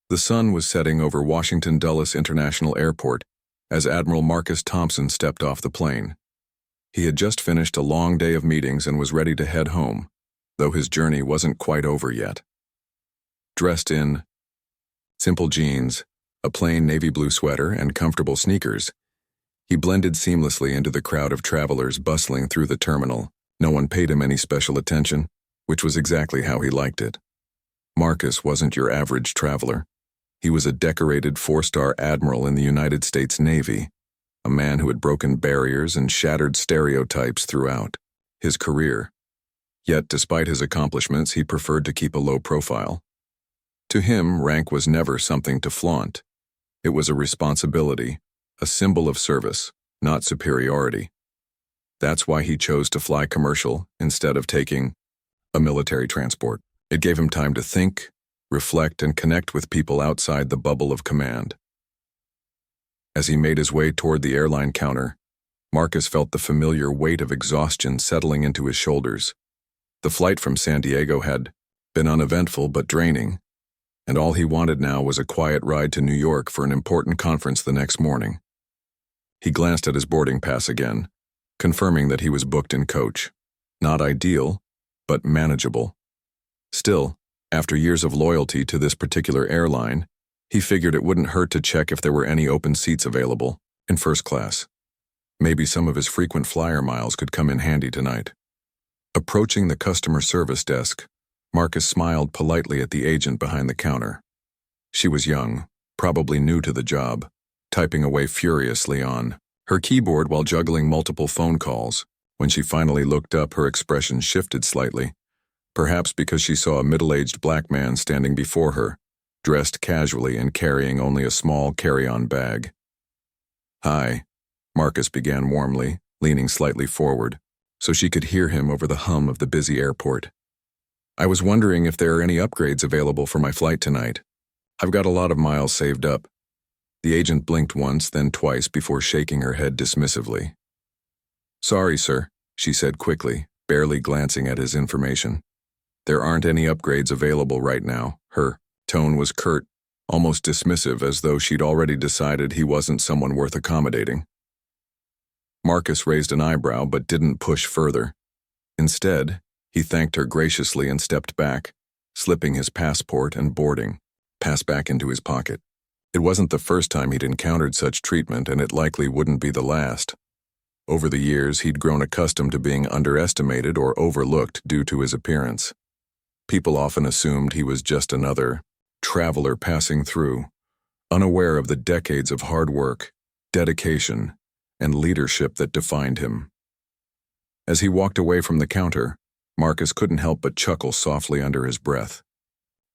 The sun was setting over Washington Dulles International Airport as Admiral Marcus Thompson stepped off the plane. He had just finished a long day of meetings and was ready to head home, though his journey wasn't quite over yet. Dressed in simple jeans, a plain navy blue sweater, and comfortable sneakers, he blended seamlessly into the crowd of travelers bustling through the terminal. No one paid him any special attention, which was exactly how he liked it. Marcus wasn't your average traveler. He was a decorated four-star admiral in the United States Navy, a man who had broken barriers and shattered stereotypes throughout his career. Yet, despite his accomplishments, he preferred to keep a low profile. To him, rank was never something to flaunt. It was a responsibility, a symbol of service, not superiority. That's why he chose to fly commercial instead of taking a military transport. It gave him time to think, reflect, and connect with people outside the bubble of command. As he made his way toward the airline counter, Marcus felt the familiar weight of exhaustion settling into his shoulders. The flight from San Diego had been uneventful but draining, and all he wanted now was a quiet ride to New York for an important conference the next morning. He glanced at his boarding pass again, confirming that he was booked in coach. Not ideal, but manageable. Still, after years of loyalty to this particular airline, he figured it wouldn't hurt to check if there were any open seats available in first class. Maybe some of his frequent flyer miles could come in handy tonight. Approaching the customer service desk, Marcus smiled politely at the agent behind the counter. She was young, probably new to the job, typing away furiously on her keyboard while juggling multiple phone calls. When she finally looked up, her expression shifted slightly, perhaps because she saw a middle-aged black man standing before her, dressed casually and carrying only a small carry-on bag. "Hi," Marcus began warmly, leaning slightly forward, so she could hear him over the hum of the busy airport. "I was wondering if there are any upgrades available for my flight tonight. I've got a lot of miles saved up." The agent blinked once, then twice before shaking her head dismissively. "Sorry, sir," she said quickly, barely glancing at his information. "There aren't any upgrades available right now." Her tone was curt, almost dismissive, as though she'd already decided he wasn't someone worth accommodating. Marcus raised an eyebrow but didn't push further. Instead, he thanked her graciously and stepped back, slipping his passport and boarding pass back into his pocket. It wasn't the first time he'd encountered such treatment, and it likely wouldn't be the last. Over the years, he'd grown accustomed to being underestimated or overlooked due to his appearance. People often assumed he was just another traveler passing through, unaware of the decades of hard work, dedication, and leadership that defined him. As he walked away from the counter, Marcus couldn't help but chuckle softly under his breath.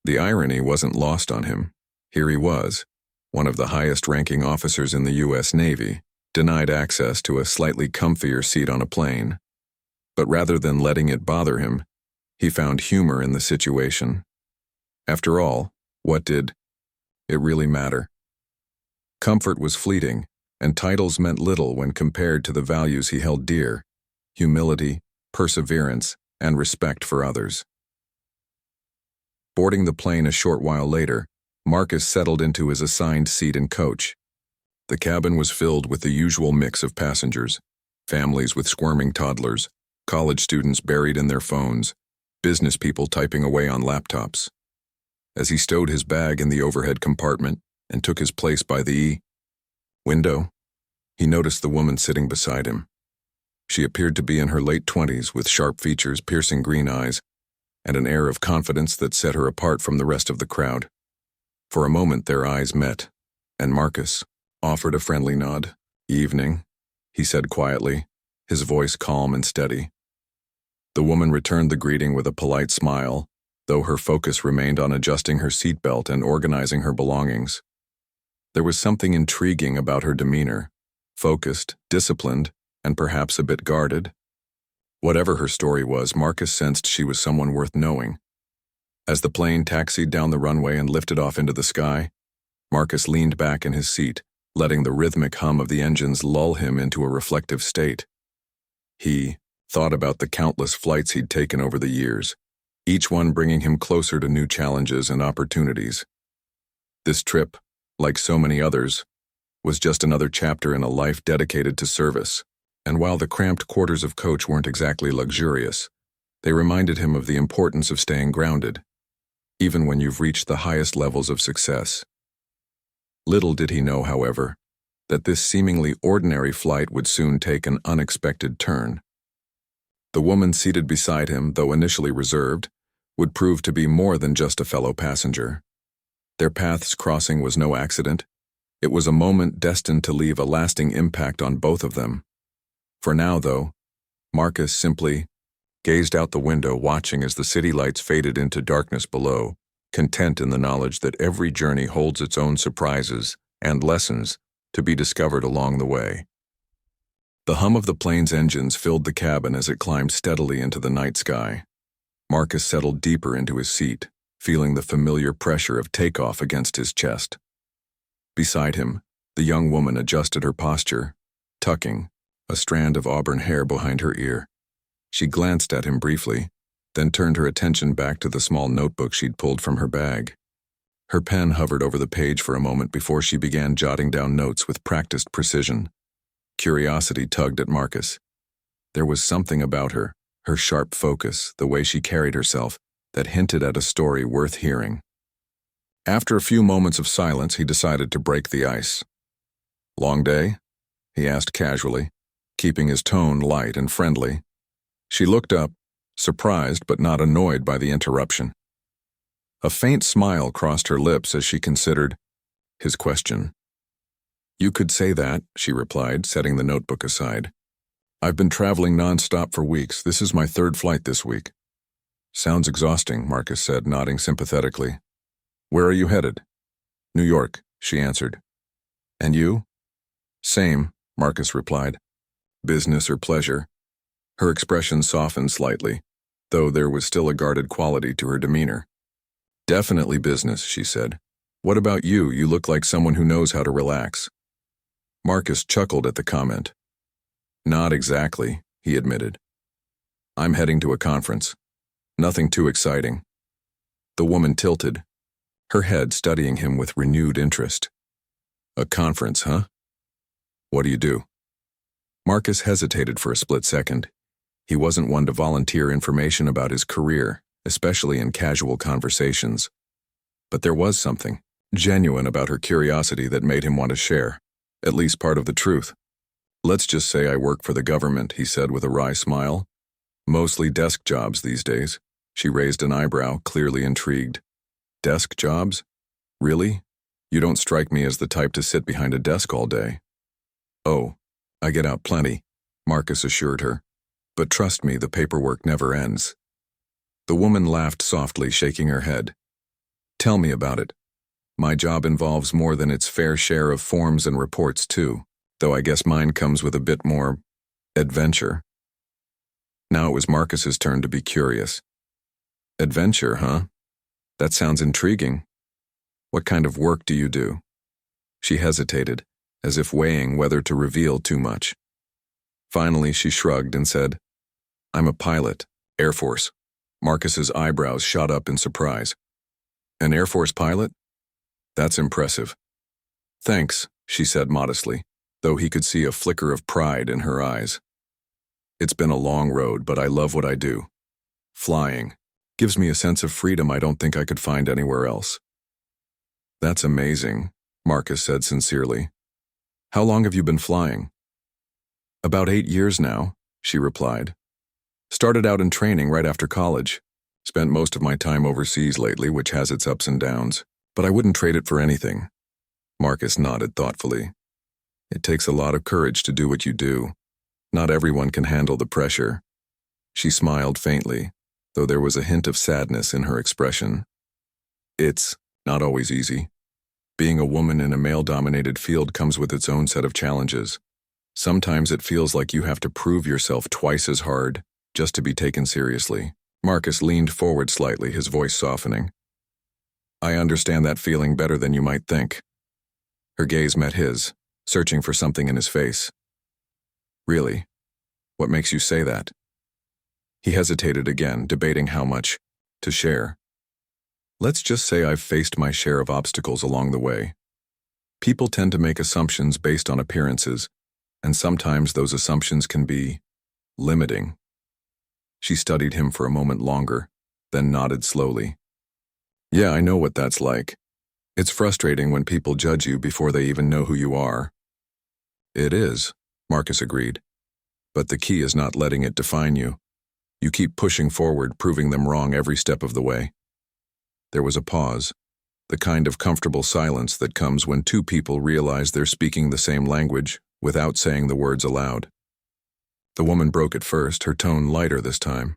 The irony wasn't lost on him. Here he was, one of the highest-ranking officers in the U.S. Navy, denied access to a slightly comfier seat on a plane. But rather than letting it bother him, he found humor in the situation. After all, what did it really matter? Comfort was fleeting, and titles meant little when compared to the values he held dear: humility, perseverance, and respect for others. Boarding the plane a short while later, Marcus settled into his assigned seat in coach. The cabin was filled with the usual mix of passengers: families with squirming toddlers, college students buried in their phones, business people typing away on laptops. As he stowed his bag in the overhead compartment and took his place by the window, he noticed the woman sitting beside him. She appeared to be in her late 20s, with sharp features, piercing green eyes, and an air of confidence that set her apart from the rest of the crowd. For a moment their eyes met, and Marcus offered a friendly nod. "Evening," he said quietly, his voice calm and steady. The woman returned the greeting with a polite smile, though her focus remained on adjusting her seatbelt and organizing her belongings. There was something intriguing about her demeanor, focused, disciplined, and perhaps a bit guarded. Whatever her story was, Marcus sensed she was someone worth knowing. As the plane taxied down the runway and lifted off into the sky, Marcus leaned back in his seat, letting the rhythmic hum of the engines lull him into a reflective state. He thought about the countless flights he'd taken over the years, each one bringing him closer to new challenges and opportunities. This trip, like so many others, was just another chapter in a life dedicated to service. And while the cramped quarters of Coach weren't exactly luxurious, they reminded him of the importance of staying grounded, even when you've reached the highest levels of success. Little did he know, however, that this seemingly ordinary flight would soon take an unexpected turn. The woman seated beside him, though initially reserved, would prove to be more than just a fellow passenger. Their paths crossing was no accident. It was a moment destined to leave a lasting impact on both of them. For now, though, Marcus simply gazed out the window, watching as the city lights faded into darkness below, content in the knowledge that every journey holds its own surprises and lessons to be discovered along the way. The hum of the plane's engines filled the cabin as it climbed steadily into the night sky. Marcus settled deeper into his seat, feeling the familiar pressure of takeoff against his chest. Beside him, the young woman adjusted her posture, tucking a strand of auburn hair behind her ear. She glanced at him briefly, then turned her attention back to the small notebook she'd pulled from her bag. Her pen hovered over the page for a moment before she began jotting down notes with practiced precision. Curiosity tugged at Marcus. There was something about her sharp focus, the way she carried herself, that hinted at a story worth hearing. After a few moments of silence, he decided to break the ice. "Long day?" he asked casually, keeping his tone light and friendly. She looked up, surprised but not annoyed by the interruption. A faint smile crossed her lips as she considered his question. "You could say that," she replied, setting the notebook aside. "I've been traveling non-stop for weeks. This is my third flight this week." "Sounds exhausting," Marcus said, nodding sympathetically. "Where are you headed?" "New York," she answered. "And you?" "Same," Marcus replied. "Business or pleasure?" Her expression softened slightly, though there was still a guarded quality to her demeanor. "Definitely business," she said. "What about you? You look like someone who knows how to relax." Marcus chuckled at the comment. "Not exactly," he admitted. "I'm heading to a conference. Nothing too exciting." The woman tilted, her head studying him with renewed interest. "A conference, huh? What do you do?" Marcus hesitated for a split second. He wasn't one to volunteer information about his career, especially in casual conversations. But there was something genuine about her curiosity that made him want to share, at least part of the truth. "Let's just say I work for the government," he said with a wry smile. "Mostly desk jobs these days." She raised an eyebrow, clearly intrigued. "Desk jobs? Really? You don't strike me as the type to sit behind a desk all day." "Oh, I get out plenty," Marcus assured her. "But trust me, the paperwork never ends." The woman laughed softly, shaking her head. "Tell me about it. My job involves more than its fair share of forms and reports, too, though I guess mine comes with a bit more adventure." Now it was Marcus's turn to be curious. "Adventure, huh? That sounds intriguing. What kind of work do you do?" She hesitated, as if weighing whether to reveal too much. Finally, she shrugged and said, "I'm a pilot, Air Force." Marcus's eyebrows shot up in surprise. "An Air Force pilot? That's impressive." "Thanks," she said modestly, though he could see a flicker of pride in her eyes. "It's been a long road, but I love what I do. Flying gives me a sense of freedom I don't think I could find anywhere else." "That's amazing," Marcus said sincerely. "How long have you been flying?" "About 8 years now," she replied. "Started out in training right after college. Spent most of my time overseas lately, which has its ups and downs, but I wouldn't trade it for anything." Marcus nodded thoughtfully. "It takes a lot of courage to do what you do. Not everyone can handle the pressure." She smiled faintly, though there was a hint of sadness in her expression. "It's not always easy. Being a woman in a male-dominated field comes with its own set of challenges. Sometimes it feels like you have to prove yourself twice as hard just to be taken seriously." Marcus leaned forward slightly, his voice softening. "I understand that feeling better than you might think." Her gaze met his, searching for something in his face. "Really? What makes you say that?" He hesitated again, debating how much to share. Let's just say I've faced my share of obstacles along the way. People tend to make assumptions based on appearances, and sometimes those assumptions can be limiting. She studied him for a moment longer, then nodded slowly. Yeah, I know what that's like. It's frustrating when people judge you before they even know who you are. It is, Marcus agreed. But the key is not letting it define you. You keep pushing forward, proving them wrong every step of the way. There was a pause, the kind of comfortable silence that comes when two people realize they're speaking the same language without saying the words aloud. The woman broke it first, her tone lighter this time.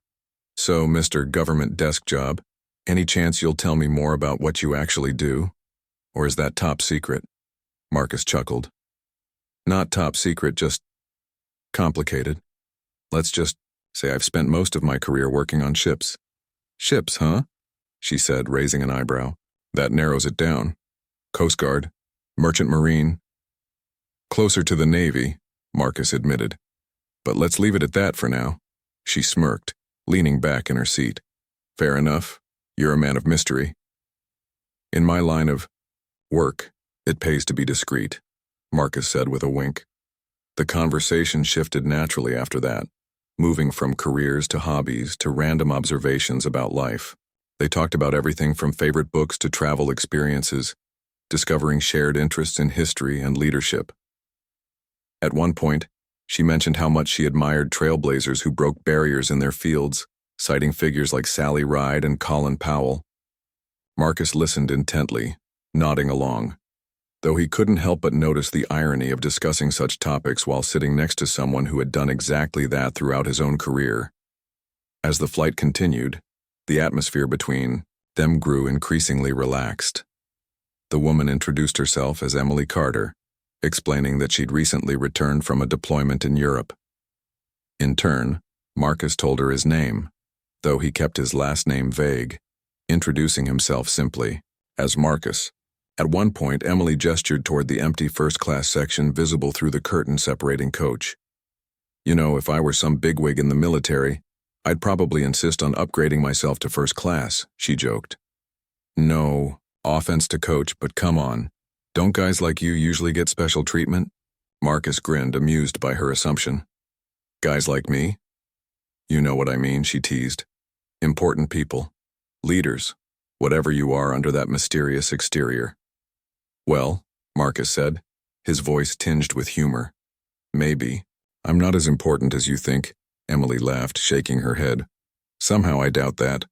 So, Mr. Government Desk Job, any chance you'll tell me more about what you actually do? Or is that top secret? Marcus chuckled. Not top secret, just complicated. Let's just say I've spent most of my career working on ships. Ships, huh? She said, raising an eyebrow. That narrows it down. Coast Guard, Merchant Marine. Closer to the Navy, Marcus admitted. But let's leave it at that for now. She smirked, leaning back in her seat. Fair enough. You're a man of mystery. In my line of work, it pays to be discreet, Marcus said with a wink. The conversation shifted naturally after that, moving from careers to hobbies to random observations about life. They talked about everything from favorite books to travel experiences, discovering shared interests in history and leadership. At one point, she mentioned how much she admired trailblazers who broke barriers in their fields, citing figures like Sally Ride and Colin Powell. Marcus listened intently, nodding along, though he couldn't help but notice the irony of discussing such topics while sitting next to someone who had done exactly that throughout his own career. As the flight continued, the atmosphere between them grew increasingly relaxed. The woman introduced herself as Emily Carter, explaining that she'd recently returned from a deployment in Europe. In turn, Marcus told her his name, though he kept his last name vague, introducing himself simply as Marcus. At one point, Emily gestured toward the empty first-class section visible through the curtain separating coach. You know, if I were some bigwig in the military, I'd probably insist on upgrading myself to first class, she joked. No, offense to coach, but come on. Don't guys like you usually get special treatment? Marcus grinned, amused by her assumption. Guys like me? You know what I mean, she teased. Important people. Leaders. Whatever you are under that mysterious exterior. Well, Marcus said, his voice tinged with humor. Maybe. I'm not as important as you think, Emily laughed, shaking her head. Somehow I doubt that.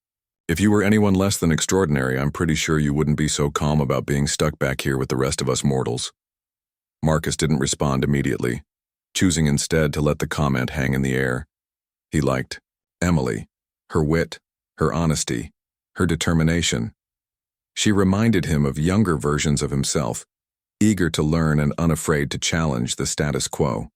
If you were anyone less than extraordinary, I'm pretty sure you wouldn't be so calm about being stuck back here with the rest of us mortals. Marcus didn't respond immediately, choosing instead to let the comment hang in the air. He liked Emily, her wit, her honesty, her determination. She reminded him of younger versions of himself, eager to learn and unafraid to challenge the status quo.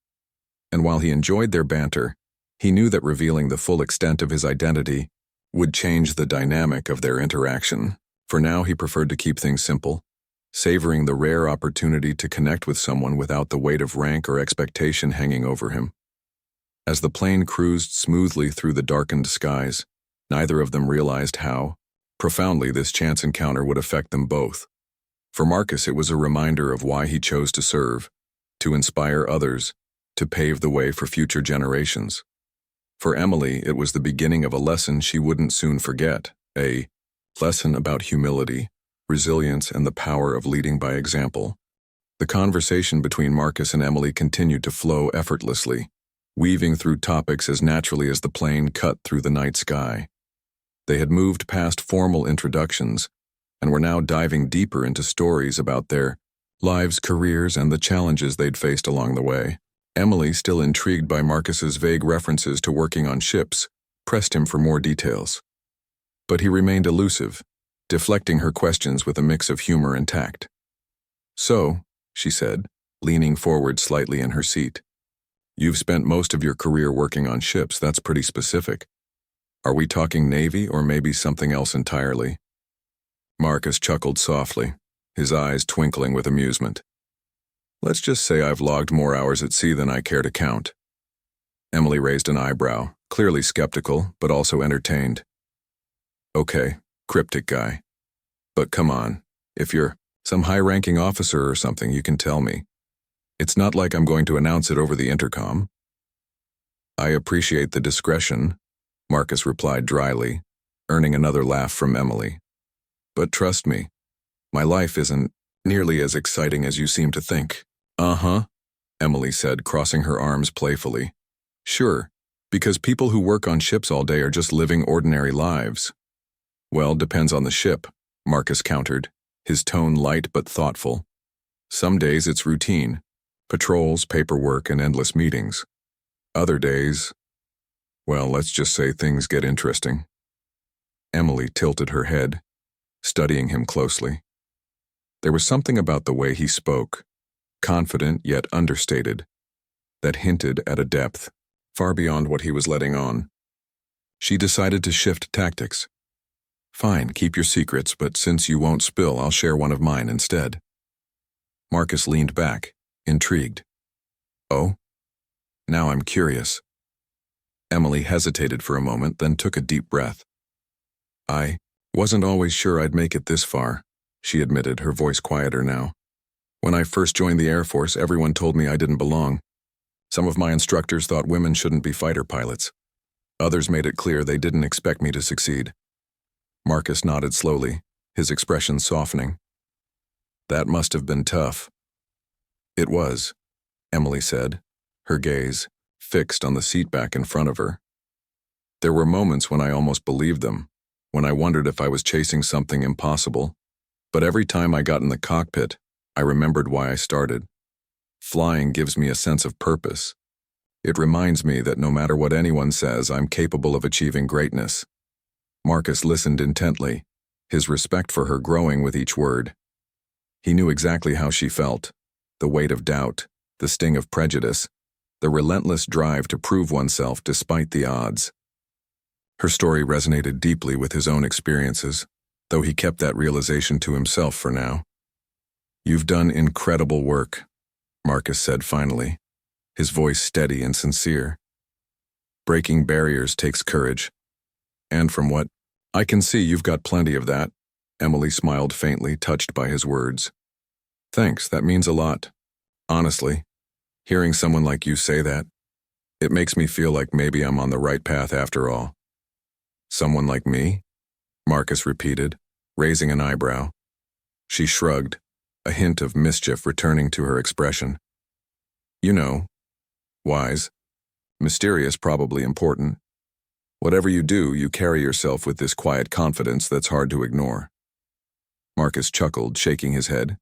And while he enjoyed their banter, he knew that revealing the full extent of his identity would change the dynamic of their interaction. For now, he preferred to keep things simple, savoring the rare opportunity to connect with someone without the weight of rank or expectation hanging over him. As the plane cruised smoothly through the darkened skies, neither of them realized how profoundly this chance encounter would affect them both. For Marcus, it was a reminder of why he chose to serve, to inspire others, to pave the way for future generations. For Emily, it was the beginning of a lesson she wouldn't soon forget, a lesson about humility, resilience, and the power of leading by example. The conversation between Marcus and Emily continued to flow effortlessly, weaving through topics as naturally as the plane cut through the night sky. They had moved past formal introductions and were now diving deeper into stories about their lives, careers, and the challenges they'd faced along the way. Emily, still intrigued by Marcus's vague references to working on ships, pressed him for more details. But he remained elusive, deflecting her questions with a mix of humor and tact. So, she said, leaning forward slightly in her seat, you've spent most of your career working on ships. That's pretty specific. Are we talking Navy or maybe something else entirely? Marcus chuckled softly, his eyes twinkling with amusement. Let's just say I've logged more hours at sea than I care to count. Emily raised an eyebrow, clearly skeptical, but also entertained. Okay, cryptic guy. But come on, if you're some high-ranking officer or something, you can tell me. It's not like I'm going to announce it over the intercom." "I appreciate the discretion," Marcus replied dryly, earning another laugh from Emily. "But trust me, my life isn't nearly as exciting as you seem to think." "Uh-huh," Emily said, crossing her arms playfully. "Sure, because people who work on ships all day are just living ordinary lives." "Well, depends on the ship," Marcus countered, his tone light but thoughtful. "Some days it's routine, patrols, paperwork, and endless meetings. Other days, well, let's just say things get interesting." Emily tilted her head, studying him closely. There was something about the way he spoke, confident yet understated, that hinted at a depth far beyond what he was letting on. She decided to shift tactics. "Fine, keep your secrets, but since you won't spill, I'll share one of mine instead." Marcus leaned back, intrigued. "Oh? Now I'm curious." Emily hesitated for a moment, then took a deep breath. "I wasn't always sure I'd make it this far," she admitted, her voice quieter now. "When I first joined the Air Force, everyone told me I didn't belong. Some of my instructors thought women shouldn't be fighter pilots. Others made it clear they didn't expect me to succeed." Marcus nodded slowly, his expression softening. "That must have been tough." "It was," Emily said, her gaze fixed on the seat back in front of her. "There were moments when I almost believed them, when I wondered if I was chasing something impossible. But every time I got in the cockpit, I remembered why I started. Flying gives me a sense of purpose. It reminds me that no matter what anyone says, I'm capable of achieving greatness." Marcus listened intently, his respect for her growing with each word. He knew exactly how she felt, the weight of doubt, the sting of prejudice, the relentless drive to prove oneself despite the odds. Her story resonated deeply with his own experiences, though he kept that realization to himself for now. "You've done incredible work," Marcus said finally, his voice steady and sincere. "Breaking barriers takes courage. And from what I can see, you've got plenty of that." Emily smiled faintly, touched by his words. "Thanks, that means a lot. Honestly, hearing someone like you say that, it makes me feel like maybe I'm on the right path after all." "Someone like me?" Marcus repeated, raising an eyebrow. She shrugged, a hint of mischief returning to her expression. "You know, wise, mysterious, probably important. Whatever you do, you carry yourself with this quiet confidence that's hard to ignore." Marcus chuckled, shaking his head.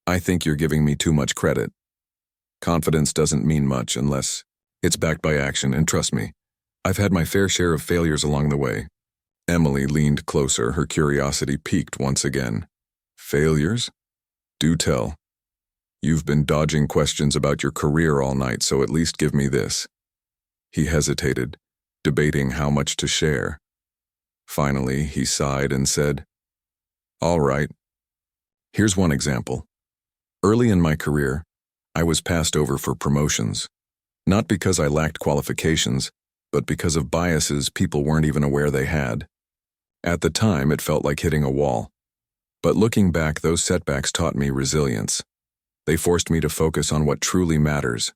"I think you're giving me too much credit. Confidence doesn't mean much unless it's backed by action, and trust me, I've had my fair share of failures along the way." Emily leaned closer, her curiosity piqued once again. "Failures? Do tell. You've been dodging questions about your career all night, so at least give me this." He hesitated, debating how much to share. Finally, he sighed and said, "All right. Here's one example. Early in my career, I was passed over for promotions, not because I lacked qualifications, but because of biases people weren't even aware they had. At the time, it felt like hitting a wall. But looking back, those setbacks taught me resilience. They forced me to focus on what truly matters: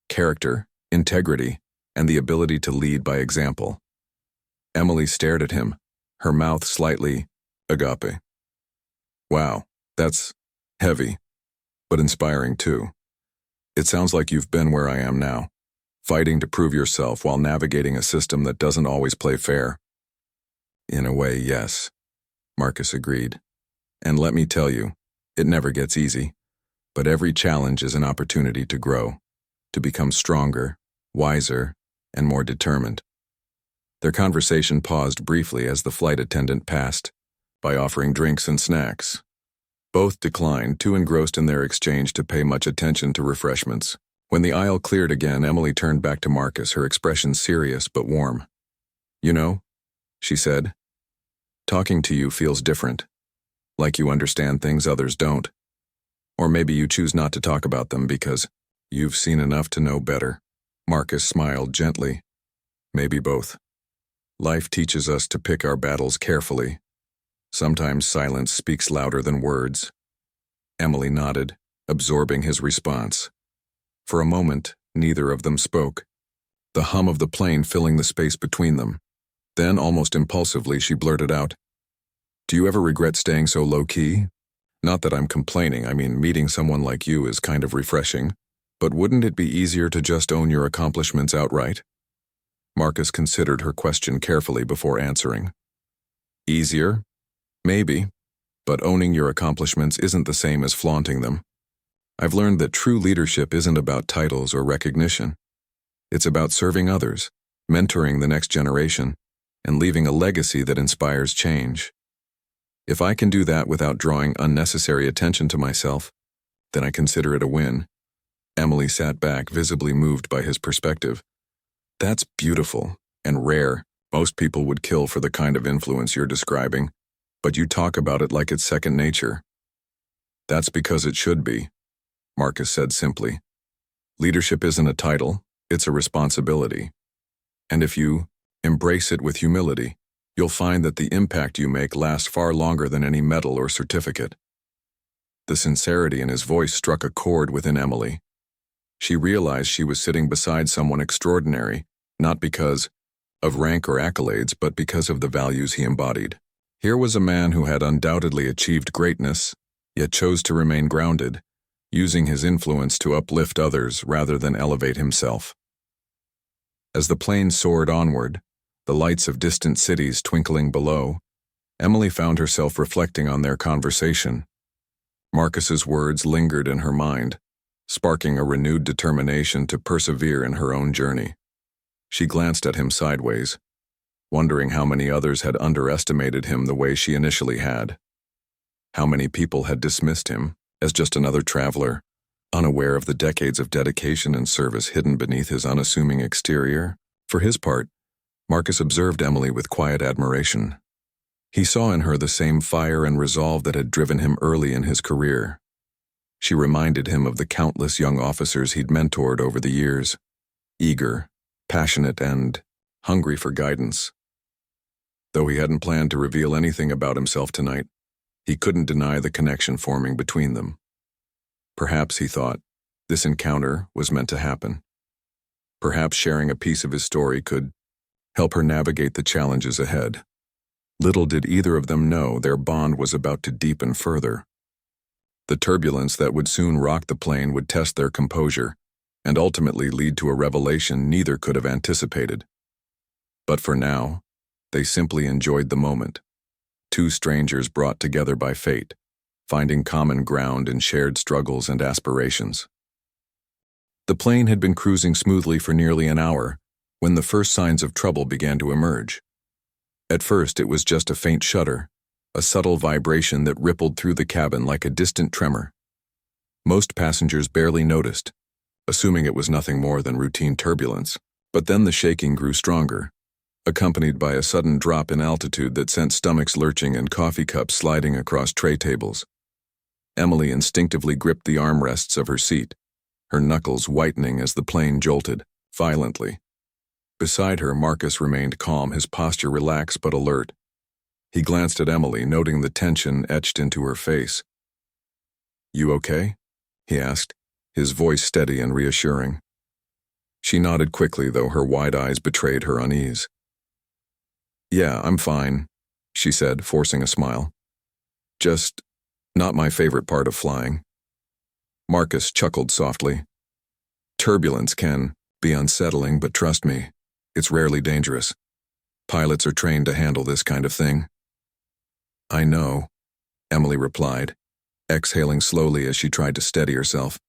character, integrity, and the ability to lead by example." Emily stared at him, her mouth slightly agape. "Wow, that's heavy, but inspiring too. It sounds like you've been where I am now, fighting to prove yourself while navigating a system that doesn't always play fair." "In a way, yes," Marcus agreed. "And let me tell you, it never gets easy. But every challenge is an opportunity to grow, to become stronger, wiser, and more determined." Their conversation paused briefly as the flight attendant passed, by offering drinks and snacks. Both declined, too engrossed in their exchange to pay much attention to refreshments. When the aisle cleared again, Emily turned back to Marcus, her expression serious but warm. "You know," she said, "talking to you feels different. Like you understand things others don't. Or maybe you choose not to talk about them because you've seen enough to know better." Marcus smiled gently. "Maybe both. Life teaches us to pick our battles carefully, Sometimes silence speaks louder than words. Emily nodded, absorbing his response. For a moment, neither of them spoke, the hum of the plane filling the space between them. Then, almost impulsively, she blurted out, "Do you ever regret staying so low-key? Not that I'm complaining, I mean meeting someone like you is kind of refreshing, but wouldn't it be easier to just own your accomplishments outright?" Marcus considered her question carefully before answering. Easier? Maybe, but owning your accomplishments isn't the same as flaunting them. I've learned that true leadership isn't about titles or recognition. It's about serving others, mentoring the next generation, and leaving a legacy that inspires change. If I can do that without drawing unnecessary attention to myself, then I consider it a win. Emily sat back, visibly moved by his perspective. That's beautiful and rare. Most people would kill for the kind of influence you're describing, but you talk about it like it's second nature. That's because it should be, Marcus said simply. Leadership isn't a title, it's a responsibility. And if you embrace it with humility, you'll find that the impact you make lasts far longer than any medal or certificate. The sincerity in his voice struck a chord within Emily. She realized she was sitting beside someone extraordinary, not because of rank or accolades, but because of the values he embodied. Here was a man who had undoubtedly achieved greatness, yet chose to remain grounded, using his influence to uplift others rather than elevate himself. As the plane soared onward, the lights of distant cities twinkling below, Emily found herself reflecting on their conversation. Marcus's words lingered in her mind, sparking a renewed determination to persevere in her own journey. She glanced at him sideways, wondering how many others had underestimated him the way she initially had. How many people had dismissed him as just another traveler, unaware of the decades of dedication and service hidden beneath his unassuming exterior. For his part, Marcus observed Emily with quiet admiration. He saw in her the same fire and resolve that had driven him early in his career. She reminded him of the countless young officers he'd mentored over the years, eager, passionate, and hungry for guidance. Though he hadn't planned to reveal anything about himself tonight, he couldn't deny the connection forming between them. Perhaps, he thought, this encounter was meant to happen. Perhaps sharing a piece of his story could help her navigate the challenges ahead. Little did either of them know their bond was about to deepen further. The turbulence that would soon rock the plane would test their composure, and ultimately lead to a revelation neither could have anticipated. But for now, they simply enjoyed the moment. Two strangers brought together by fate, finding common ground in shared struggles and aspirations. The plane had been cruising smoothly for nearly an hour when the first signs of trouble began to emerge. At first, it was just a faint shudder, a subtle vibration that rippled through the cabin like a distant tremor. Most passengers barely noticed, assuming it was nothing more than routine turbulence. But then the shaking grew stronger, accompanied by a sudden drop in altitude that sent stomachs lurching and coffee cups sliding across tray tables. Emily instinctively gripped the armrests of her seat, her knuckles whitening as the plane jolted, violently. Beside her, Marcus remained calm, his posture relaxed but alert. He glanced at Emily, noting the tension etched into her face. "You okay?" he asked, his voice steady and reassuring. She nodded quickly, though her wide eyes betrayed her unease. "Yeah, I'm fine," she said, forcing a smile. "Just not my favorite part of flying." Marcus chuckled softly. "Turbulence can be unsettling, but trust me, it's rarely dangerous. Pilots are trained to handle this kind of thing." "I know," Emily replied, exhaling slowly as she tried to steady herself.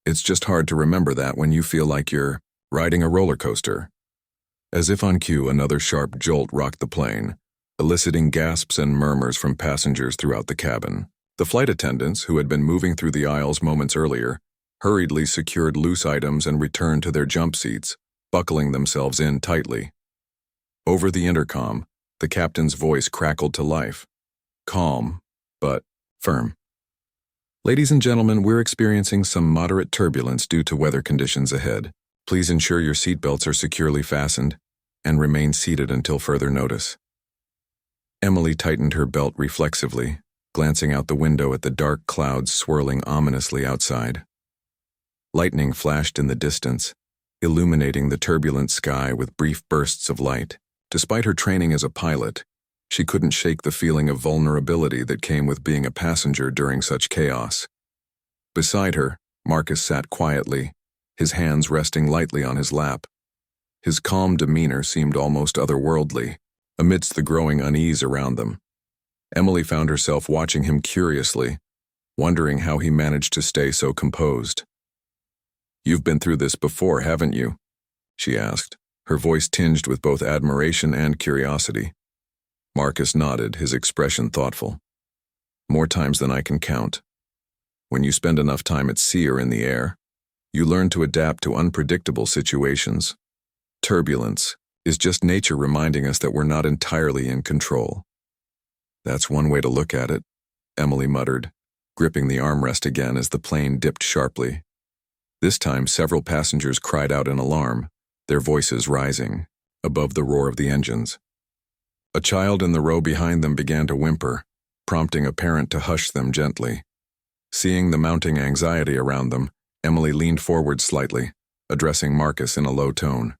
"It's just hard to remember that when you feel like you're riding a roller coaster." As if on cue, another sharp jolt rocked the plane, eliciting gasps and murmurs from passengers throughout the cabin. The flight attendants, who had been moving through the aisles moments earlier, hurriedly secured loose items and returned to their jump seats, buckling themselves in tightly. Over the intercom, the captain's voice crackled to life, calm, but firm. "Ladies and gentlemen, we're experiencing some moderate turbulence due to weather conditions ahead. Please ensure your seatbelts are securely fastened and remain seated until further notice." Emily tightened her belt reflexively, glancing out the window at the dark clouds swirling ominously outside. Lightning flashed in the distance, illuminating the turbulent sky with brief bursts of light. Despite her training as a pilot, she couldn't shake the feeling of vulnerability that came with being a passenger during such chaos. Beside her, Marcus sat quietly, his hands resting lightly on his lap. His calm demeanor seemed almost otherworldly, amidst the growing unease around them. Emily found herself watching him curiously, wondering how he managed to stay so composed. "You've been through this before, haven't you?" she asked, her voice tinged with both admiration and curiosity. Marcus nodded, his expression thoughtful. "More times than I can count. When you spend enough time at sea or in the air, you learn to adapt to unpredictable situations. Turbulence is just nature reminding us that we're not entirely in control." "That's one way to look at it," Emily muttered, gripping the armrest again as the plane dipped sharply. This time, several passengers cried out in alarm, their voices rising above the roar of the engines. A child in the row behind them began to whimper, prompting a parent to hush them gently. Seeing the mounting anxiety around them, Emily leaned forward slightly, addressing Marcus in a low tone.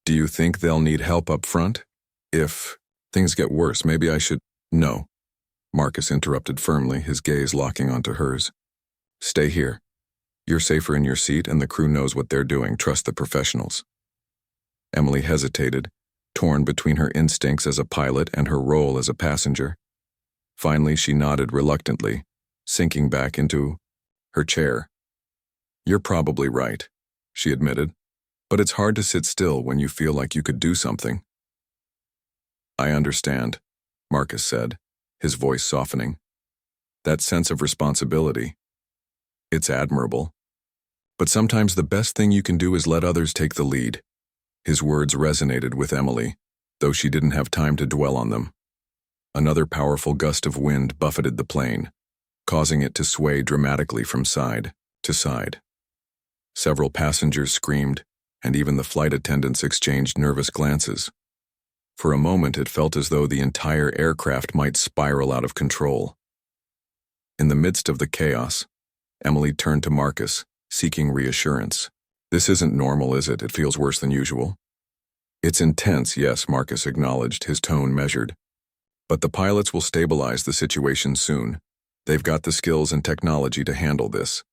"Do you think they'll need help up front? If things get worse, maybe I should—" "No," Marcus interrupted firmly, his gaze locking onto hers. "Stay here. You're safer in your seat and the crew knows what they're doing. Trust the professionals." Emily hesitated, torn between her instincts as a pilot and her role as a passenger. Finally, she nodded reluctantly, sinking back into her chair. "You're probably right," she admitted, "but it's hard to sit still when you feel like you could do something." "I understand," Marcus said, his voice softening. "That sense of responsibility. It's admirable. But sometimes the best thing you can do is let others take the lead." His words resonated with Emily, though she didn't have time to dwell on them. Another powerful gust of wind buffeted the plane, causing it to sway dramatically from side to side. Several passengers screamed, and even the flight attendants exchanged nervous glances. For a moment, it felt as though the entire aircraft might spiral out of control. In the midst of the chaos, Emily turned to Marcus, seeking reassurance. "This isn't normal, is it? It feels worse than usual." "It's intense, yes," Marcus acknowledged, his tone measured. "But the pilots will stabilize the situation soon. They've got the skills and technology to handle this."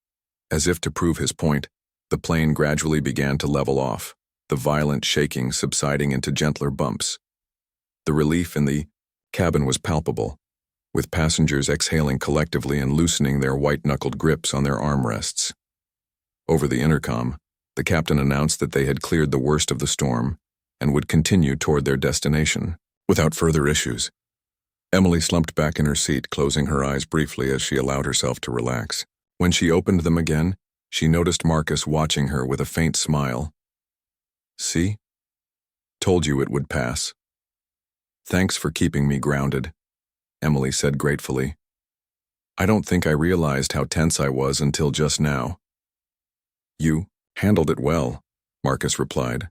As if to prove his point, the plane gradually began to level off, the violent shaking subsiding into gentler bumps. The relief in the cabin was palpable, with passengers exhaling collectively and loosening their white-knuckled grips on their armrests. Over the intercom, the captain announced that they had cleared the worst of the storm and would continue toward their destination without further issues. Emily slumped back in her seat, closing her eyes briefly as she allowed herself to relax. When she opened them again, she noticed Marcus watching her with a faint smile. "See? Told you it would pass." "Thanks for keeping me grounded," Emily said gratefully. "I don't think I realized how tense I was until just now." "You handled it well," Marcus replied.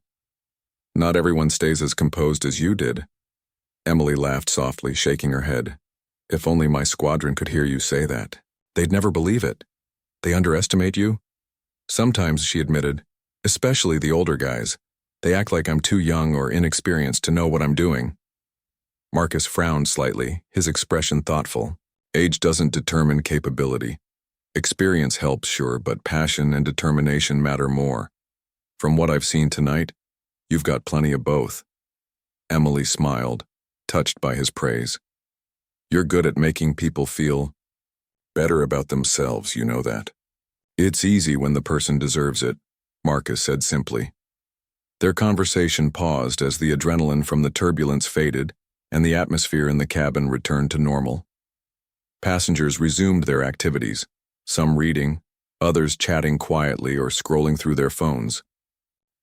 "Not everyone stays as composed as you did." Emily laughed softly, shaking her head. "If only my squadron could hear you say that. They'd never believe it. They underestimate you?" "Sometimes," she admitted, "especially the older guys. They act like I'm too young or inexperienced to know what I'm doing." Marcus frowned slightly, his expression thoughtful. "Age doesn't determine capability. Experience helps, sure, but passion and determination matter more. From what I've seen tonight, you've got plenty of both." Emily smiled, touched by his praise. "You're good at making people feel better about themselves, you know that." "It's easy when the person deserves it," Marcus said simply. Their conversation paused as the adrenaline from the turbulence faded and the atmosphere in the cabin returned to normal. Passengers resumed their activities, some reading, others chatting quietly or scrolling through their phones.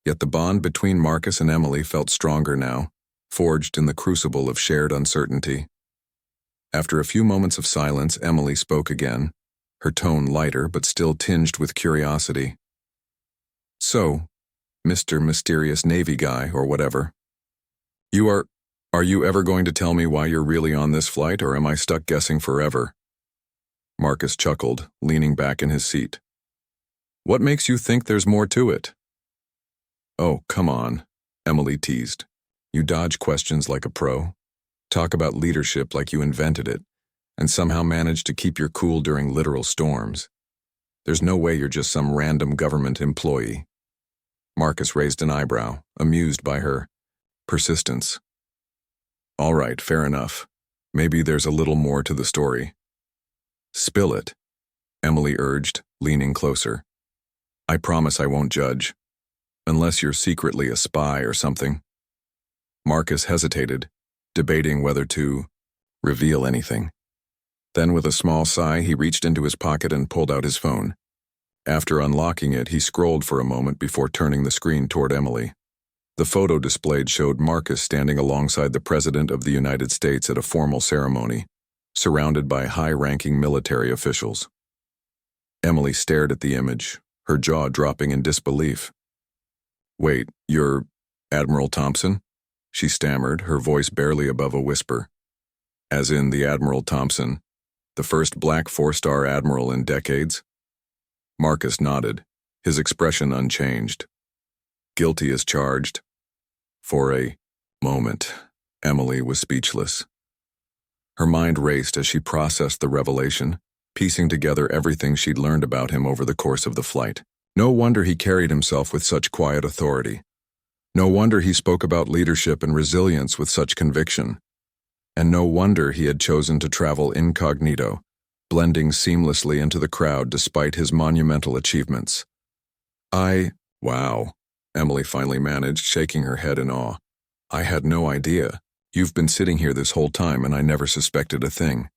Yet the bond between Marcus and Emily felt stronger now, forged in the crucible of shared uncertainty. After a few moments of silence, Emily spoke again, her tone lighter but still tinged with curiosity. "So, Mr. Mysterious Navy Guy, or whatever, you are Are you ever going to tell me why you're really on this flight, or am I stuck guessing forever? Marcus chuckled, leaning back in his seat. What makes you think there's more to it? Oh, come on, Emily teased. You dodge questions like a pro. Talk about leadership like you invented it, and somehow manage to keep your cool during literal storms. There's no way you're just some random government employee. Marcus raised an eyebrow, amused by her persistence. All right, fair enough. Maybe there's a little more to the story. Spill it, Emily urged, leaning closer. I promise I won't judge. Unless you're secretly a spy or something. Marcus hesitated, debating whether to reveal anything. Then with a small sigh, he reached into his pocket and pulled out his phone. After unlocking it, he scrolled for a moment before turning the screen toward Emily. The photo displayed showed Marcus standing alongside the President of the United States at a formal ceremony, surrounded by high-ranking military officials. Emily stared at the image, her jaw dropping in disbelief. Wait, you're Admiral Thompson? She stammered, her voice barely above a whisper. As in the Admiral Thompson, the first black four-star admiral in decades? Marcus nodded, his expression unchanged. Guilty as charged. For a moment, Emily was speechless. Her mind raced as she processed the revelation, piecing together everything she'd learned about him over the course of the flight. No wonder he carried himself with such quiet authority. No wonder he spoke about leadership and resilience with such conviction. And no wonder he had chosen to travel incognito, blending seamlessly into the crowd despite his monumental achievements. Wow, Emily finally managed, shaking her head in awe. I had no idea. You've been sitting here this whole time and I never suspected a thing.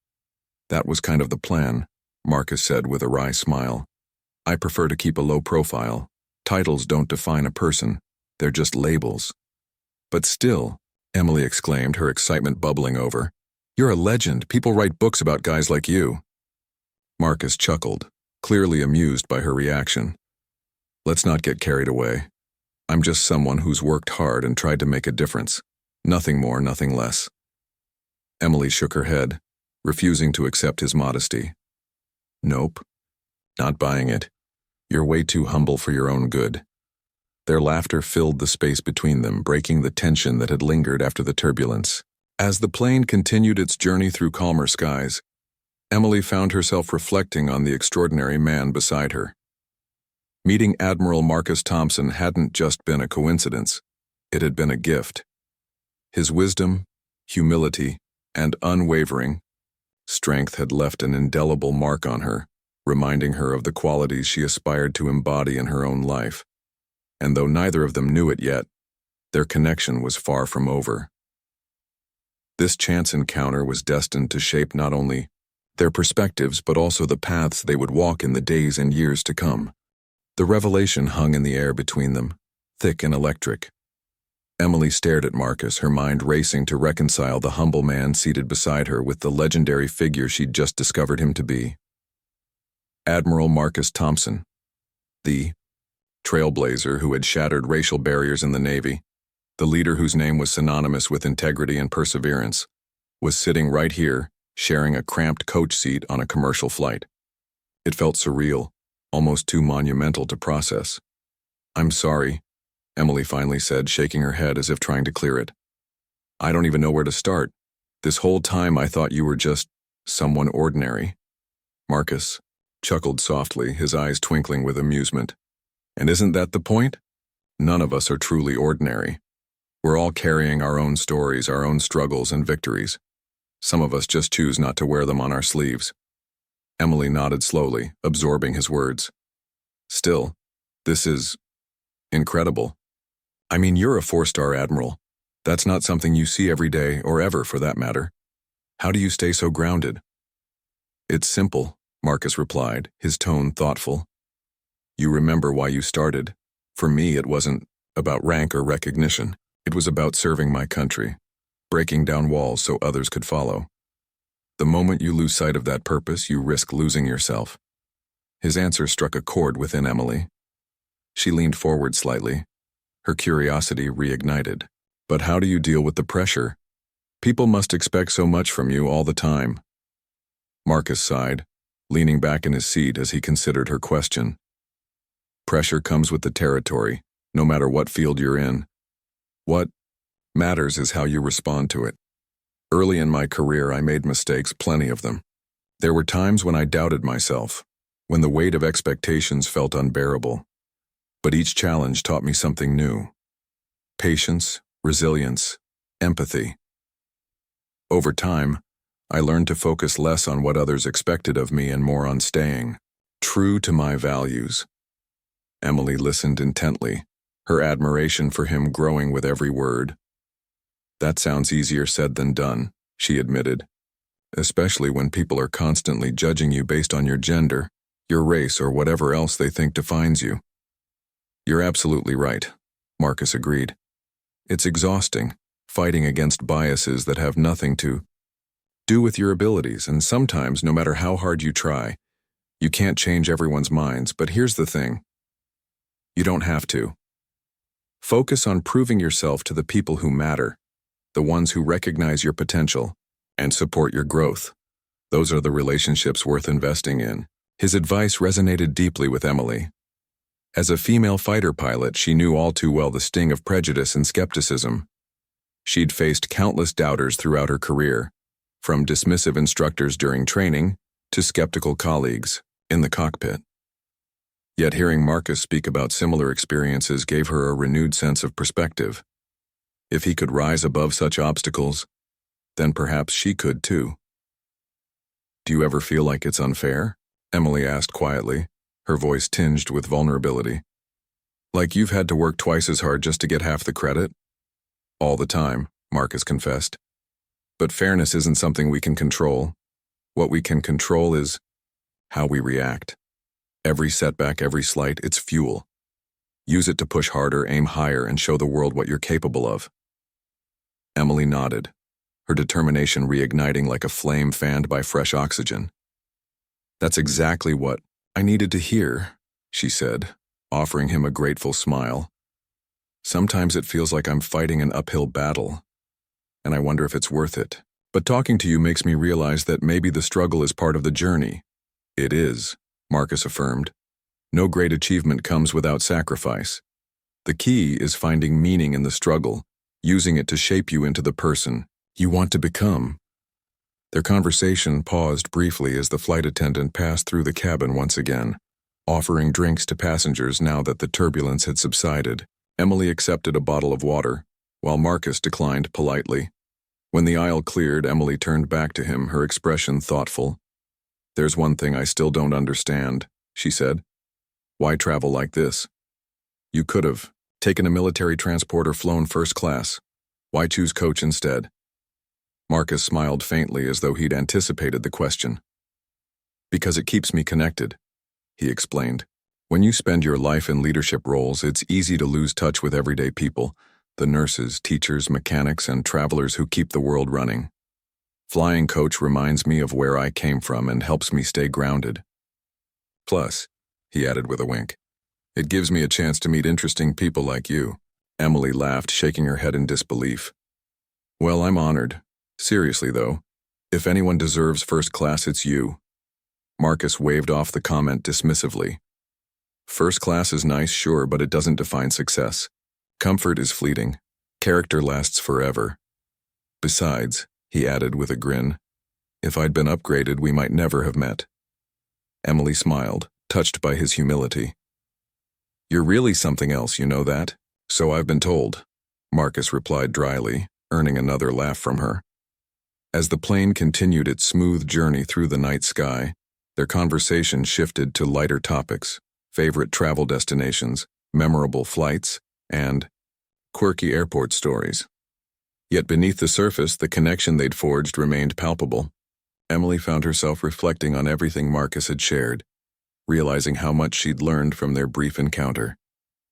That was kind of the plan, Marcus said with a wry smile. I prefer to keep a low profile. Titles don't define a person. They're just labels. But still, Emily exclaimed, her excitement bubbling over. You're a legend. People write books about guys like you. Marcus chuckled, clearly amused by her reaction. Let's not get carried away. I'm just someone who's worked hard and tried to make a difference. Nothing more, nothing less. Emily shook her head, refusing to accept his modesty. Nope. Not buying it. You're way too humble for your own good. Their laughter filled the space between them, breaking the tension that had lingered after the turbulence. As the plane continued its journey through calmer skies, Emily found herself reflecting on the extraordinary man beside her. Meeting Admiral Marcus Thompson hadn't just been a coincidence. It had been a gift. His wisdom, humility, and unwavering strength had left an indelible mark on her, reminding her of the qualities she aspired to embody in her own life. And though neither of them knew it yet, their connection was far from over. This chance encounter was destined to shape not only their perspectives but also the paths they would walk in the days and years to come. The revelation hung in the air between them, thick and electric. Emily stared at Marcus, her mind racing to reconcile the humble man seated beside her with the legendary figure she'd just discovered him to be. Admiral Marcus Thompson, the trailblazer who had shattered racial barriers in the Navy, the leader whose name was synonymous with integrity and perseverance, was sitting right here, sharing a cramped coach seat on a commercial flight. It felt surreal, almost too monumental to process. I'm sorry, Emily finally said, shaking her head as if trying to clear it. I don't even know where to start. This whole time I thought you were just someone ordinary. Marcus chuckled softly, his eyes twinkling with amusement. And isn't that the point? None of us are truly ordinary. We're all carrying our own stories, our own struggles and victories. Some of us just choose not to wear them on our sleeves. Emily nodded slowly, absorbing his words. Still, this is incredible. I mean, you're a four-star admiral. That's not something you see every day, or ever for that matter. How do you stay so grounded? It's simple, Marcus replied, his tone thoughtful. You remember why you started. For me, it wasn't about rank or recognition. It was about serving my country, breaking down walls so others could follow. The moment you lose sight of that purpose, you risk losing yourself. His answer struck a chord within Emily. She leaned forward slightly, her curiosity reignited. But how do you deal with the pressure? People must expect so much from you all the time. Marcus sighed, leaning back in his seat as he considered her question. Pressure comes with the territory, no matter what field you're in. What matters is how you respond to it. Early in my career, I made mistakes, plenty of them. There were times when I doubted myself, when the weight of expectations felt unbearable. But each challenge taught me something new. Patience, resilience, empathy. Over time, I learned to focus less on what others expected of me and more on staying true to my values. Emily listened intently, her admiration for him growing with every word. That sounds easier said than done, she admitted, especially when people are constantly judging you based on your gender, your race, or whatever else they think defines you. You're absolutely right, Marcus agreed. It's exhausting, fighting against biases that have nothing to do with your abilities, and sometimes, no matter how hard you try, you can't change everyone's minds. But here's the thing. You don't have to. Focus on proving yourself to the people who matter, the ones who recognize your potential and support your growth. Those are the relationships worth investing in. His advice resonated deeply with Emily. As a female fighter pilot, she knew all too well the sting of prejudice and skepticism. She'd faced countless doubters throughout her career, from dismissive instructors during training to skeptical colleagues in the cockpit. Yet hearing Marcus speak about similar experiences gave her a renewed sense of perspective. If he could rise above such obstacles, then perhaps she could too. Do you ever feel like it's unfair? Emily asked quietly, her voice tinged with vulnerability. Like you've had to work twice as hard just to get half the credit? All the time, Marcus confessed. But fairness isn't something we can control. What we can control is how we react. Every setback, every slight, it's fuel. Use it to push harder, aim higher, and show the world what you're capable of. Emily nodded, her determination reigniting like a flame fanned by fresh oxygen. That's exactly what I needed to hear, she said, offering him a grateful smile. Sometimes it feels like I'm fighting an uphill battle, and I wonder if it's worth it. But talking to you makes me realize that maybe the struggle is part of the journey. It is, Marcus affirmed. No great achievement comes without sacrifice. The key is finding meaning in the struggle, using it to shape you into the person you want to become. Their conversation paused briefly as the flight attendant passed through the cabin once again, offering drinks to passengers now that the turbulence had subsided. Emily accepted a bottle of water, while Marcus declined politely. When the aisle cleared, Emily turned back to him, her expression thoughtful. There's one thing I still don't understand, she said. Why travel like this? You could have taken a military transport or flown first class. Why choose coach instead? Marcus smiled faintly as though he'd anticipated the question. Because it keeps me connected, he explained. When you spend your life in leadership roles, it's easy to lose touch with everyday people, the nurses, teachers, mechanics, and travelers who keep the world running. Flying coach reminds me of where I came from and helps me stay grounded. Plus, he added with a wink, it gives me a chance to meet interesting people like you. Emily laughed, shaking her head in disbelief. Well, I'm honored. Seriously, though, if anyone deserves first class, it's you. Marcus waved off the comment dismissively. First class is nice, sure, but it doesn't define success. Comfort is fleeting. Character lasts forever. Besides, he added with a grin, if I'd been upgraded, we might never have met. Emily smiled, touched by his humility. You're really something else, you know that? So I've been told, Marcus replied dryly, earning another laugh from her. As the plane continued its smooth journey through the night sky, their conversation shifted to lighter topics, favorite travel destinations, memorable flights, and quirky airport stories. Yet beneath the surface, the connection they'd forged remained palpable. Emily found herself reflecting on everything Marcus had shared, realizing how much she'd learned from their brief encounter.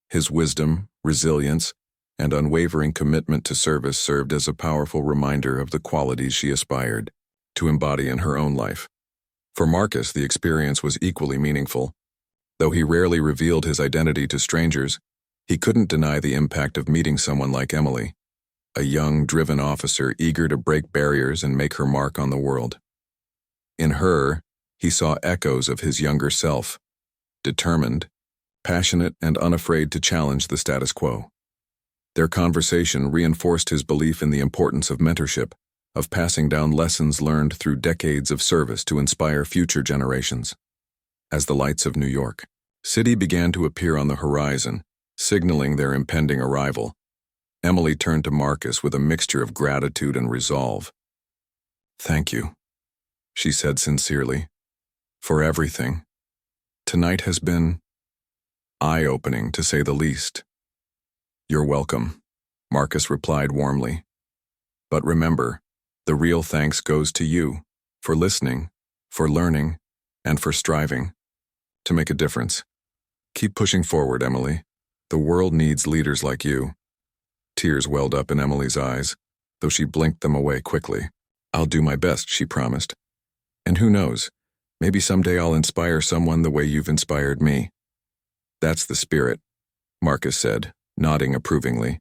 His wisdom, resilience, and unwavering commitment to service served as a powerful reminder of the qualities she aspired to embody in her own life. For Marcus, the experience was equally meaningful. Though he rarely revealed his identity to strangers, he couldn't deny the impact of meeting someone like Emily. a young, driven officer eager to break barriers and make her mark on the world. In her, he saw echoes of his younger self, determined, passionate, and unafraid to challenge the status quo. Their conversation reinforced his belief in the importance of mentorship, of passing down lessons learned through decades of service to inspire future generations. As the lights of New York City began to appear on the horizon, signaling their impending arrival, Emily turned to Marcus with a mixture of gratitude and resolve. "Thank you," she said sincerely, "for everything. Tonight has been eye-opening, to say the least." "You're welcome," Marcus replied warmly. "But remember, the real thanks goes to you, for listening, for learning, and for striving to make a difference. Keep pushing forward, Emily. The world needs leaders like you." Tears welled up in Emily's eyes, though she blinked them away quickly. "I'll do my best," she promised. "And who knows, maybe someday I'll inspire someone the way you've inspired me." "That's the spirit," Marcus said, nodding approvingly.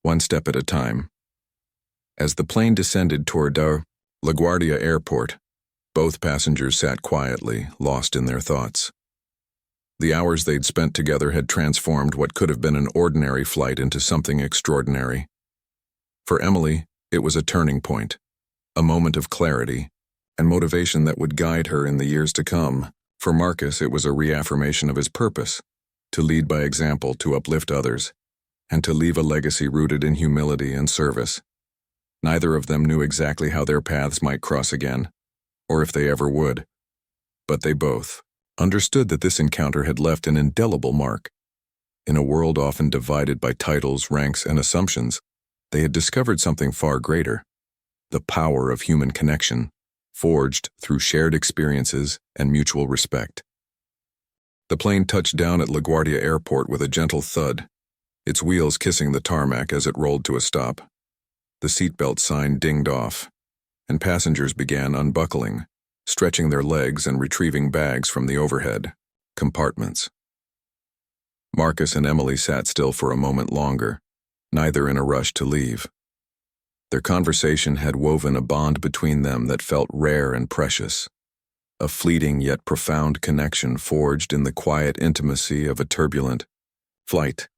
"One step at a time." As the plane descended toward LaGuardia Airport, both passengers sat quietly, lost in their thoughts. The hours they'd spent together had transformed what could have been an ordinary flight into something extraordinary. For Emily, it was a turning point, a moment of clarity, and motivation that would guide her in the years to come. For Marcus, it was a reaffirmation of his purpose, to lead by example, to uplift others, and to leave a legacy rooted in humility and service. Neither of them knew exactly how their paths might cross again, or if they ever would, but they both understood that this encounter had left an indelible mark. In a world often divided by titles, ranks, and assumptions, they had discovered something far greater: the power of human connection, forged through shared experiences and mutual respect. The plane touched down at LaGuardia Airport with a gentle thud, its wheels kissing the tarmac as it rolled to a stop. The seatbelt sign dinged off, and passengers began unbuckling, stretching their legs and retrieving bags from the overhead compartments. Marcus and Emily sat still for a moment longer, neither in a rush to leave. Their conversation had woven a bond between them that felt rare and precious, a fleeting yet profound connection forged in the quiet intimacy of a turbulent flight.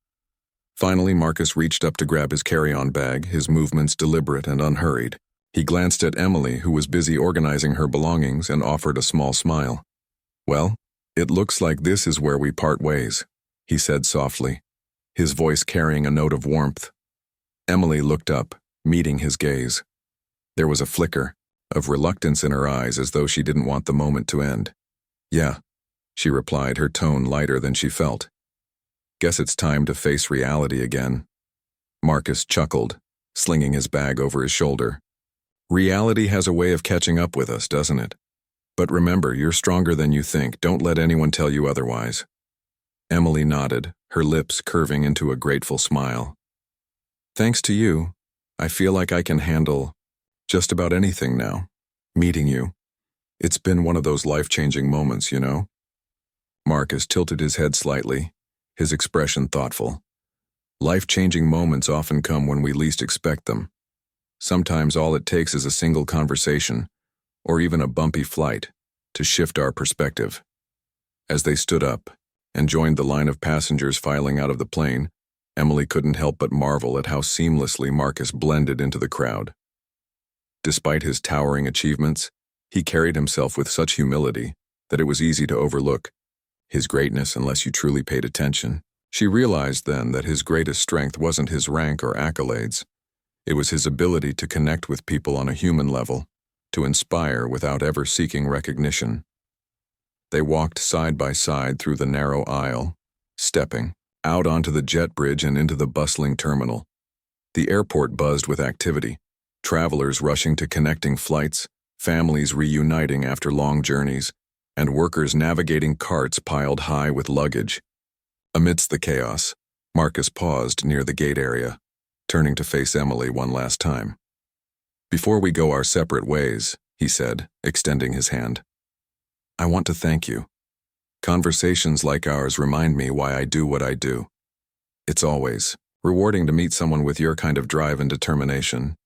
Finally, Marcus reached up to grab his carry-on bag, his movements deliberate and unhurried. He glanced at Emily, who was busy organizing her belongings, and offered a small smile. "Well, it looks like this is where we part ways," he said softly, his voice carrying a note of warmth. Emily looked up, meeting his gaze. There was a flicker of reluctance in her eyes, as though she didn't want the moment to end. "Yeah," she replied, her tone lighter than she felt. "Guess it's time to face reality again." Marcus chuckled, slinging his bag over his shoulder. "Reality has a way of catching up with us, doesn't it? But remember, you're stronger than you think. Don't let anyone tell you otherwise." Emily nodded, her lips curving into a grateful smile. "Thanks to you, I feel like I can handle just about anything now. Meeting you. It's been one of those life-changing moments, you know?" Marcus tilted his head slightly, his expression thoughtful. Life-changing moments often come when we least expect them. Sometimes all it takes is a single conversation, or even a bumpy flight, to shift our perspective. As they stood up and joined the line of passengers filing out of the plane, Emily couldn't help but marvel at how seamlessly Marcus blended into the crowd. Despite his towering achievements, he carried himself with such humility that it was easy to overlook his greatness unless you truly paid attention. She realized then that his greatest strength wasn't his rank or accolades. It was his ability to connect with people on a human level, to inspire without ever seeking recognition. They walked side by side through the narrow aisle, stepping out onto the jet bridge and into the bustling terminal. The airport buzzed with activity, travelers rushing to connecting flights, families reuniting after long journeys, and workers navigating carts piled high with luggage. Amidst the chaos, Marcus paused near the gate area, turning to face Emily one last time. "Before we go our separate ways," he said, extending his hand, "I want to thank you. Conversations like ours remind me why I do what I do. It's always Rewarding to meet someone with your kind of drive and determination.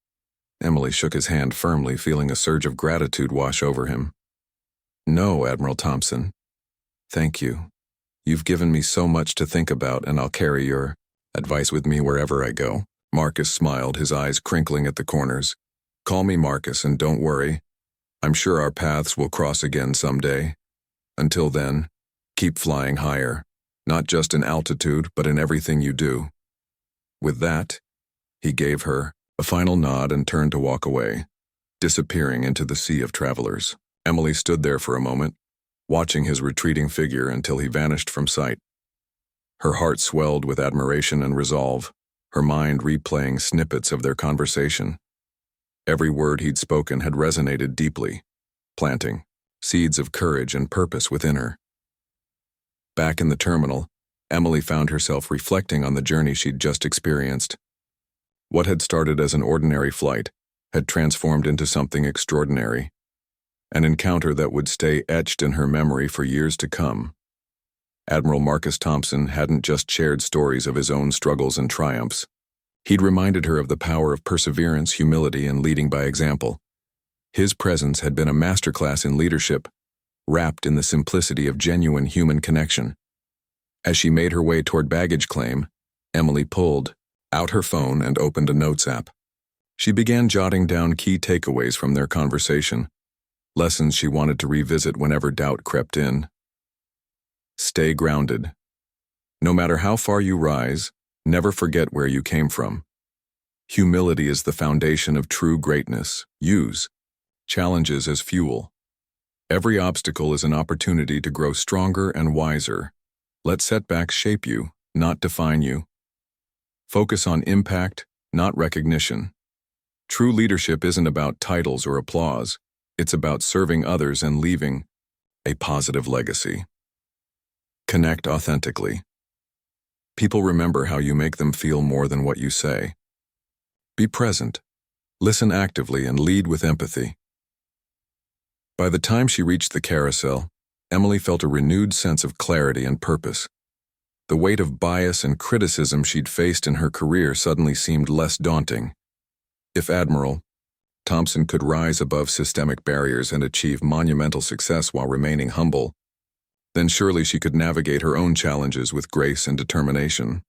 Emily shook his hand firmly, feeling a surge of gratitude wash over him. No, Admiral Thompson. Thank you. You've given me so much to think about, and I'll carry your advice with me wherever I go. Marcus smiled, his eyes crinkling at the corners. Call me Marcus, and don't worry. I'm sure our paths will cross again someday. Until then, keep flying higher, not just in altitude, but in everything you do. With that, he gave her a final nod and turned to walk away, disappearing into the sea of travelers. Emily stood there for a moment, watching his retreating figure until he vanished from sight. Her heart swelled with admiration and resolve, her mind replaying snippets of their conversation. Every word he'd spoken had resonated deeply, planting seeds of courage and purpose within her. Back in the terminal, Emily found herself reflecting on the journey she'd just experienced. What had started as an ordinary flight had transformed into something extraordinary, an encounter that would stay etched in her memory for years to come. Admiral Marcus Thompson hadn't just shared stories of his own struggles and triumphs. He'd reminded her of the power of perseverance, humility, and leading by example. His presence had been a masterclass in leadership, wrapped in the simplicity of genuine human connection. As she made her way toward baggage claim, Emily pulled out her phone and opened a notes app. She began jotting down key takeaways from their conversation, lessons she wanted to revisit whenever doubt crept in. Stay grounded. No matter how far you rise, never forget where you came from. Humility is the foundation of true greatness. Use challenges as fuel. Every obstacle is an opportunity to grow stronger and wiser. Let setbacks shape you, not define you. Focus on impact, not recognition. True leadership isn't about titles or applause. It's about serving others and leaving a positive legacy. Connect authentically. People remember how you make them feel more than what you say. Be present. Listen actively and lead with empathy. By the time she reached the carousel, Emily felt a renewed sense of clarity and purpose. The weight of bias and criticism she'd faced in her career suddenly seemed less daunting. If Admiral Thompson could rise above systemic barriers and achieve monumental success while remaining humble, then surely she could navigate her own challenges with grace and determination.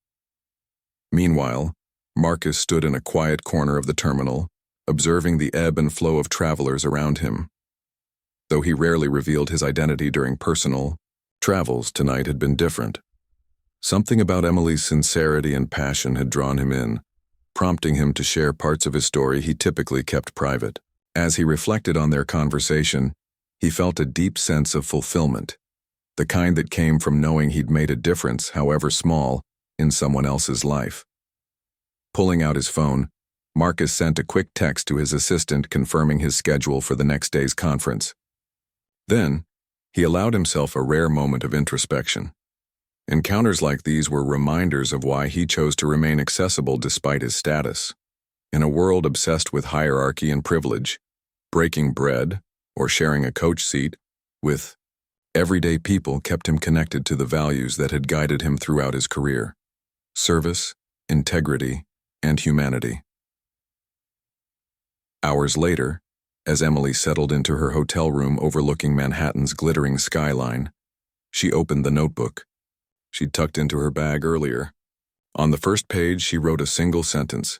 Meanwhile, Marcus stood in a quiet corner of the terminal, observing the ebb and flow of travelers around him. Though he rarely revealed his identity during personal travels, tonight had been different. Something about Emily's sincerity and passion had drawn him in, prompting him to share parts of his story he typically kept private. As he reflected on their conversation, he felt a deep sense of fulfillment, the kind that came from knowing he'd made a difference, however small, in someone else's life. Pulling out his phone, Marcus sent a quick text to his assistant confirming his schedule for the next day's conference. Then, he allowed himself a rare moment of introspection. Encounters like these were reminders of why he chose to remain accessible despite his status. In a world obsessed with hierarchy and privilege, breaking bread, or sharing a coach seat, with everyday people kept him connected to the values that had guided him throughout his career: service, integrity, and humanity. Hours later, as Emily settled into her hotel room overlooking Manhattan's glittering skyline, she opened the notebook she'd tucked into her bag earlier. On the first page, she wrote a single sentence: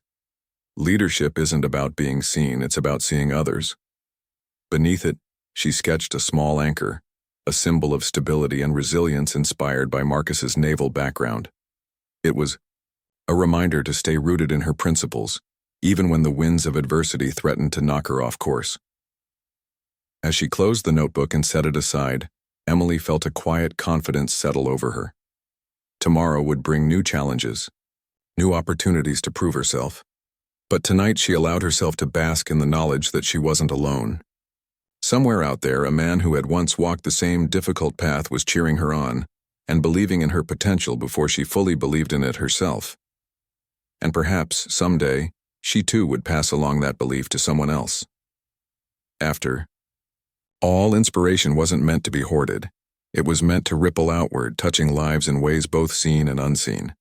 "Leadership isn't about being seen, it's about seeing others." Beneath it, she sketched a small anchor, a symbol of stability and resilience inspired by Marcus's naval background. It was a reminder to stay rooted in her principles, even when the winds of adversity threatened to knock her off course. As she closed the notebook and set it aside, Emily felt a quiet confidence settle over her. Tomorrow would bring new challenges, new opportunities to prove herself. But tonight she allowed herself to bask in the knowledge that she wasn't alone. Somewhere out there, a man who had once walked the same difficult path was cheering her on and believing in her potential before she fully believed in it herself. And perhaps, someday, she too would pass along that belief to someone else. After all, inspiration wasn't meant to be hoarded. It was meant to ripple outward, touching lives in ways both seen and unseen.